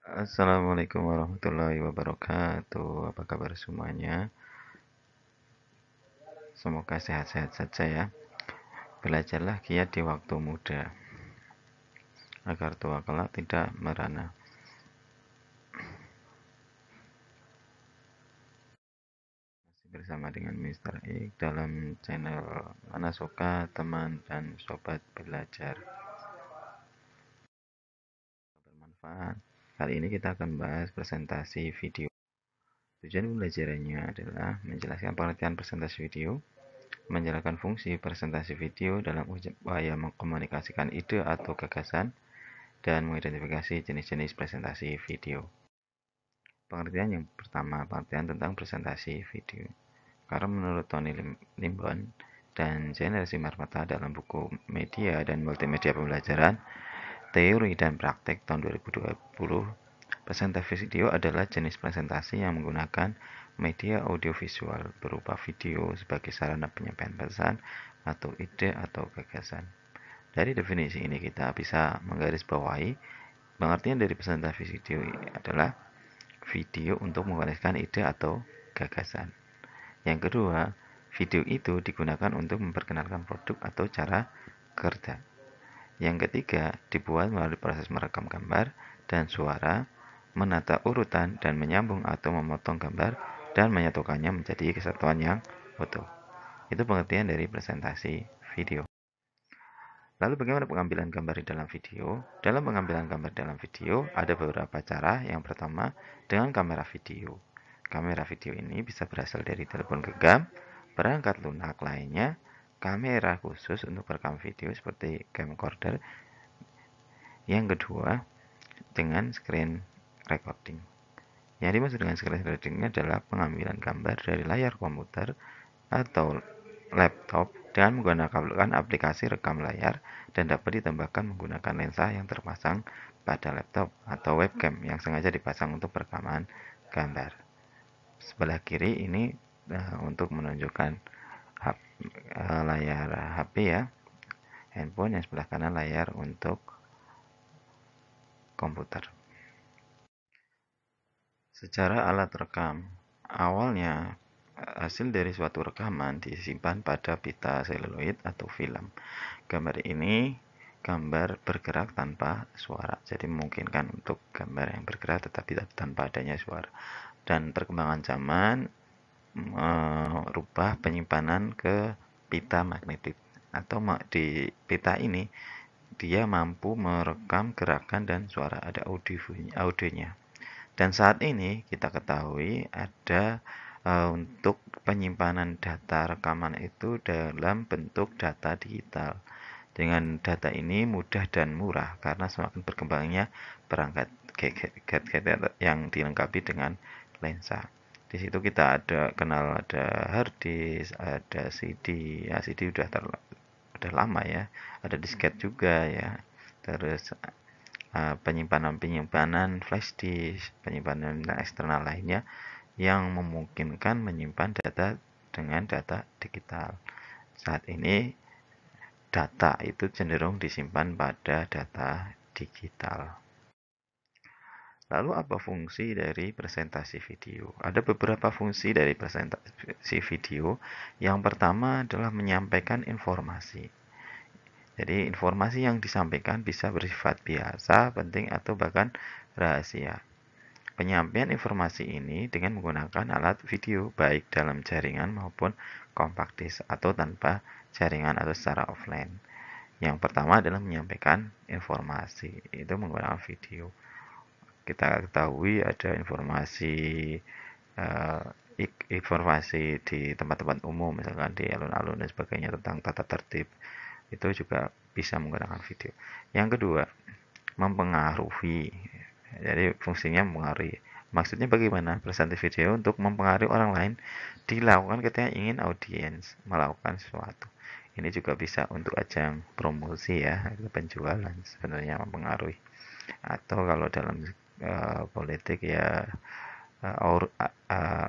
Assalamualaikum warahmatullahi wabarakatuh. Apa kabar semuanya? Semoga sehat-sehat saja ya. Belajarlah giat di waktu muda, agar tua kelak tidak merana. Masih bersama dengan Mister Ik dalam channel Mana Suka Teman dan Sobat Belajar. Bermanfaat. Kali ini kita akan bahas presentasi video. Tujuan pembelajarannya adalah menjelaskan pengertian presentasi video, menjelaskan fungsi presentasi video dalam upaya mengkomunikasikan ide atau gagasan, dan mengidentifikasi jenis-jenis presentasi video. Pengertian yang pertama, pengertian tentang presentasi video. Karena menurut Tony Limbon dan Jenner Simarmata dalam buku Media dan Multimedia Pembelajaran, Teori dan Praktek tahun 2020, presentasi video adalah jenis presentasi yang menggunakan media audiovisual berupa video sebagai sarana penyampaian pesan atau ide atau gagasan. Dari definisi ini kita bisa menggarisbawahi pengertian dari presentasi video adalah video untuk mengkomunikasikan ide atau gagasan. Yang kedua, video itu digunakan untuk memperkenalkan produk atau cara kerja. Yang ketiga, dibuat melalui proses merekam gambar dan suara, menata urutan dan menyambung atau memotong gambar dan menyatukannya menjadi kesatuan yang utuh. Itu pengertian dari presentasi video. Lalu bagaimana pengambilan gambar di dalam video? Dalam pengambilan gambar dalam video ada beberapa cara. Yang pertama, dengan kamera video. Kamera video ini bisa berasal dari telepon genggam, perangkat lunak lainnya, kamera khusus untuk merekam video seperti camcorder. Yang kedua, dengan screen recording. Yang dimaksud dengan screen recording adalah pengambilan gambar dari layar komputer atau laptop dengan menggunakan aplikasi rekam layar dan dapat ditambahkan menggunakan lensa yang terpasang pada laptop atau webcam yang sengaja dipasang untuk perekaman gambar. Sebelah kiri ini untuk menunjukkan layar HP ya, handphone. Yang sebelah kanan layar untuk komputer. Secara alat rekam, awalnya hasil dari suatu rekaman disimpan pada pita seluloid atau film. Gambar ini gambar bergerak tanpa suara, jadi memungkinkan untuk gambar yang bergerak tetapi tanpa adanya suara. Dan perkembangan zaman merubah penyimpanan ke pita magnetik, atau di pita ini dia mampu merekam gerakan dan suara, ada audionya. Dan saat ini kita ketahui ada untuk penyimpanan data rekaman itu dalam bentuk data digital. Dengan data ini mudah dan murah karena semakin berkembangnya perangkat gadget yang dilengkapi dengan lensa. Di situ kita ada hard disk, ada CD. Ya, CD udah lama ya. Ada disket juga ya. Terus penyimpanan flash disk, penyimpanan eksternal lainnya yang memungkinkan menyimpan data dengan data digital. Saat ini data itu cenderung disimpan pada data digital. Lalu apa fungsi dari presentasi video? Ada beberapa fungsi dari presentasi video. Yang pertama adalah menyampaikan informasi. Jadi informasi yang disampaikan bisa bersifat biasa, penting, atau bahkan rahasia. Penyampaian informasi ini dengan menggunakan alat video, baik dalam jaringan maupun compact disc atau tanpa jaringan atau secara offline. Yang pertama adalah menyampaikan informasi, itu menggunakan video. Kita ketahui ada uh, informasi di tempat-tempat umum, misalkan di alun-alun dan sebagainya, tentang tata tertib, itu juga bisa menggunakan video. Yang kedua, mempengaruhi. Jadi fungsinya mempengaruhi. Maksudnya bagaimana? Presentasi video untuk mempengaruhi orang lain dilakukan ketika ingin audiens melakukan sesuatu. Ini juga bisa untuk ajang promosi ya, penjualan sebenarnya mempengaruhi. Atau kalau dalam politik ya,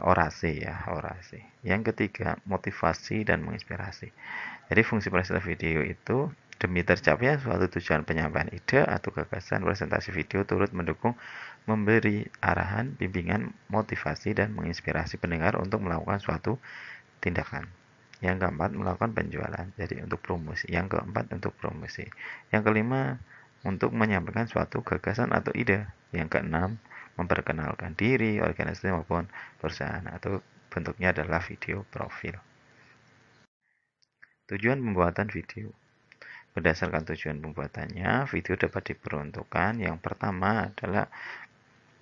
orasi ya, Yang ketiga, motivasi dan menginspirasi. Jadi fungsi presentasi video itu Demi tercapainya suatu tujuan penyampaian ide atau gagasan, presentasi video turut mendukung, memberi arahan, bimbingan, motivasi, dan menginspirasi pendengar untuk melakukan suatu tindakan. Yang keempat, melakukan penjualan. Jadi untuk promosi. Yang keempat, untuk promosi. Yang kelima, untuk menyampaikan suatu gagasan atau ide. Yang keenam, memperkenalkan diri, organisasi maupun perusahaan, atau bentuknya adalah video profil. Tujuan pembuatan video. Berdasarkan tujuan pembuatannya, video dapat diperuntukkan. Yang pertama adalah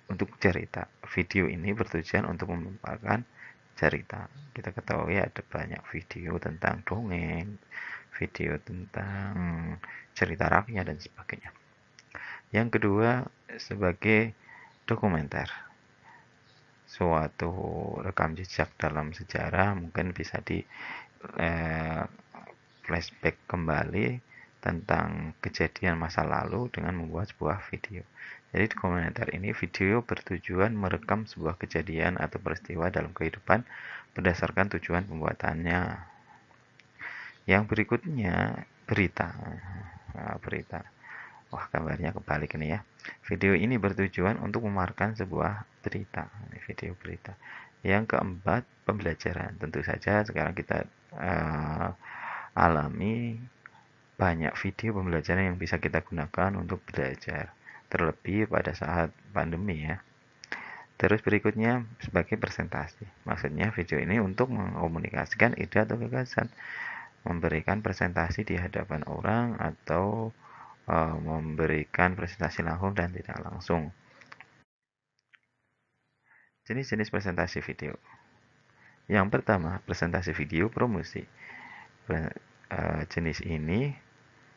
untuk cerita. Video ini bertujuan untuk memaparkan cerita. Kita ketahui ada banyak video tentang dongeng, video tentang cerita rakyat dan sebagainya. Yang kedua, sebagai dokumenter. Suatu rekam jejak dalam sejarah, mungkin bisa di flashback kembali tentang kejadian masa lalu dengan membuat sebuah video. Jadi dokumenter ini video bertujuan merekam sebuah kejadian atau peristiwa dalam kehidupan berdasarkan tujuan pembuatannya. Yang berikutnya berita. Nah, berita. Wah, gambarnya kebalik ini ya. Video ini bertujuan untuk memaparkan sebuah berita. Video berita. Yang keempat, pembelajaran. Tentu saja sekarang kita alami banyak video pembelajaran yang bisa kita gunakan untuk belajar, terlebih pada saat pandemi ya. Terus berikutnya sebagai presentasi. Maksudnya video ini untuk mengkomunikasikan ide atau gagasan, memberikan presentasi di hadapan orang atau memberikan presentasi langsung dan tidak langsung. Jenis-jenis presentasi video. Yang pertama, presentasi video promosi. Jenis ini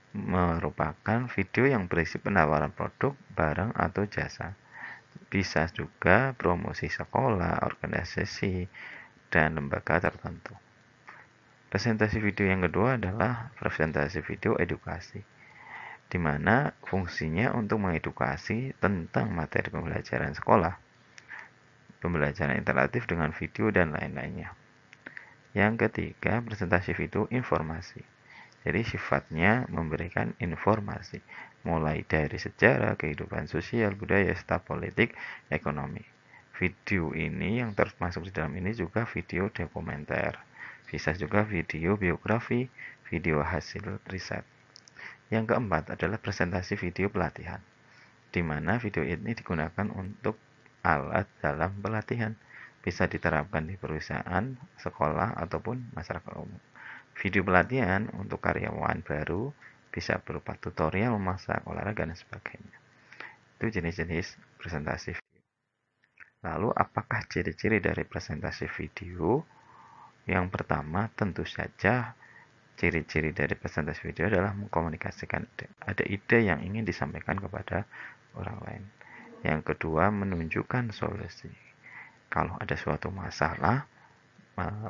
merupakan video yang berisi penawaran produk, barang, atau jasa. Bisa juga promosi sekolah, organisasi, dan lembaga tertentu. Presentasi video yang kedua adalah presentasi video edukasi, di mana fungsinya untuk mengedukasi tentang materi pembelajaran sekolah, pembelajaran interaktif dengan video, dan lain-lainnya. Yang ketiga, presentasi video informasi. Jadi sifatnya memberikan informasi, mulai dari sejarah, kehidupan sosial, budaya, serta politik, ekonomi. Video ini yang termasuk di dalam ini juga video dokumenter. Bisa juga video biografi, video hasil riset. Yang keempat adalah presentasi video pelatihan, di mana video ini digunakan untuk alat dalam pelatihan. Bisa diterapkan di perusahaan, sekolah, ataupun masyarakat umum. Video pelatihan untuk karyawan baru bisa berupa tutorial memasak, olahraga, dan sebagainya. Itu jenis-jenis presentasi video. Lalu, apakah ciri-ciri dari presentasi video? Yang pertama, tentu saja ciri-ciri dari presentasi video adalah mengkomunikasikan ide. Ada ide yang ingin disampaikan kepada orang lain. Yang kedua, menunjukkan solusi. Kalau ada suatu masalah,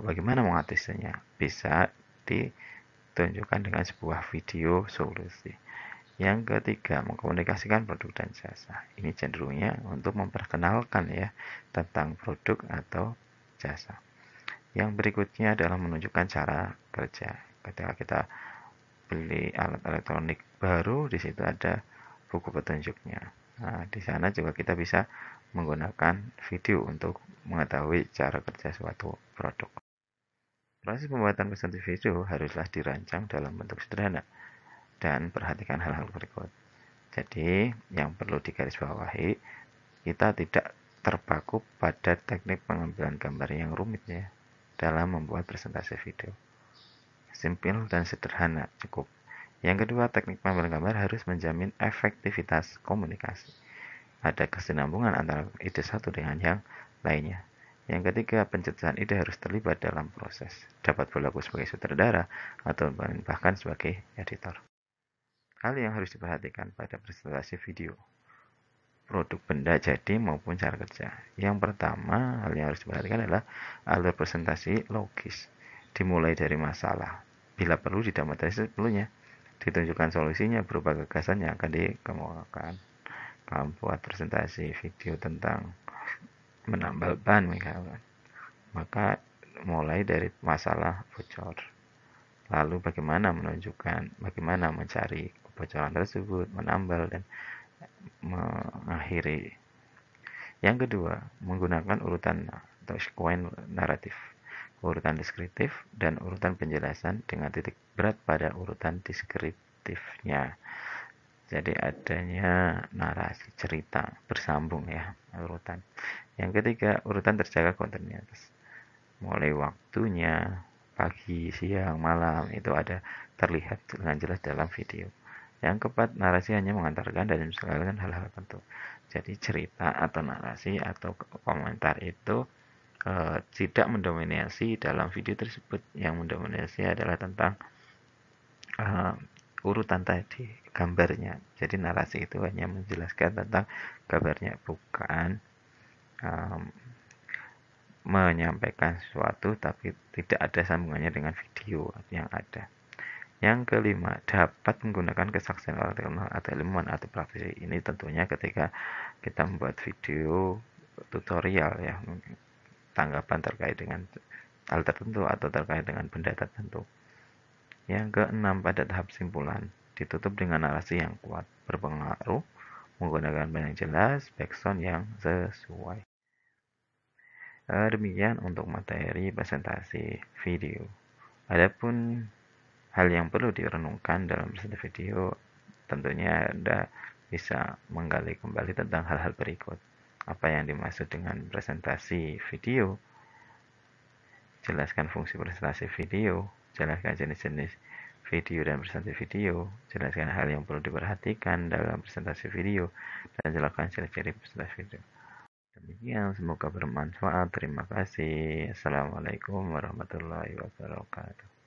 bagaimana mengatasinya? Bisa ditunjukkan dengan sebuah video solusi. Yang ketiga, mengkomunikasikan produk dan jasa. Ini cenderungnya untuk memperkenalkan ya tentang produk atau jasa. Yang berikutnya adalah menunjukkan cara kerja. Ketika kita beli alat elektronik baru, di situ ada buku petunjuknya. Nah, di sana juga kita bisa menggunakan video untuk mengetahui cara kerja suatu produk. Proses pembuatan presentasi video haruslah dirancang dalam bentuk sederhana dan perhatikan hal-hal berikut. Jadi, yang perlu digarisbawahi, kita tidak terpaku pada teknik pengambilan gambar yang rumit ya dalam membuat presentasi video. Simpel dan sederhana cukup. Yang kedua, teknik pengambilan gambar harus menjamin efektivitas komunikasi. Ada kesinambungan antara ide satu dengan yang lainnya. Yang ketiga, pencetusan ide harus terlibat dalam proses. Dapat berlaku sebagai sutradara atau bahkan sebagai editor. Hal yang harus diperhatikan pada presentasi video. Produk benda jadi maupun cara kerja. Yang pertama, hal yang harus diperhatikan adalah alur presentasi logis. Dimulai dari masalah. Bila perlu didramatisasi sebelumnya. Ditunjukkan solusinya berupa gagasan yang akan dikemukakan. Kamu buat presentasi video tentang menambal ban misalkan, maka mulai dari masalah bocor, lalu bagaimana mencari kebocoran tersebut, menambal dan mengakhiri. Yang kedua, menggunakan urutan atau sequence naratif, urutan deskriptif, dan urutan penjelasan dengan titik berat pada urutan deskriptifnya. Jadi adanya narasi cerita bersambung ya, urutan. Yang ketiga, urutan terjaga kontennya. Mulai waktunya, pagi, siang, malam, itu ada terlihat dengan jelas dalam video. Yang keempat, narasi hanya mengantarkan dan menjelaskan hal-hal tertentu. Jadi cerita atau narasi atau komentar itu tidak mendominasi dalam video tersebut. Yang mendominasi adalah tentang urutan tadi, gambarnya. Jadi narasi itu hanya menjelaskan tentang gambarnya, bukan menyampaikan sesuatu tapi tidak ada sambungannya dengan video yang ada. Yang kelima, dapat menggunakan kesaksian orang terkenal atau ilmuwan atau praktisi. Ini tentunya ketika kita membuat video tutorial ya, tanggapan terkait dengan hal tertentu atau terkait dengan benda tertentu. Yang keenam, pada tahap simpulan, ditutup dengan narasi yang kuat, berpengaruh, menggunakan banyak jelas, background yang sesuai. Demikian untuk materi presentasi video. Adapun hal yang perlu direnungkan dalam presentasi video, tentunya Anda bisa menggali kembali tentang hal-hal berikut. Apa yang dimaksud dengan presentasi video? Jelaskan fungsi presentasi video, jelaskan jenis-jenis video dan presentasi video, jelaskan hal yang perlu diperhatikan dalam presentasi video, dan jelaskan ciri-ciri presentasi video. Demikian, semoga bermanfaat. Terima kasih. Assalamualaikum warahmatullahi wabarakatuh.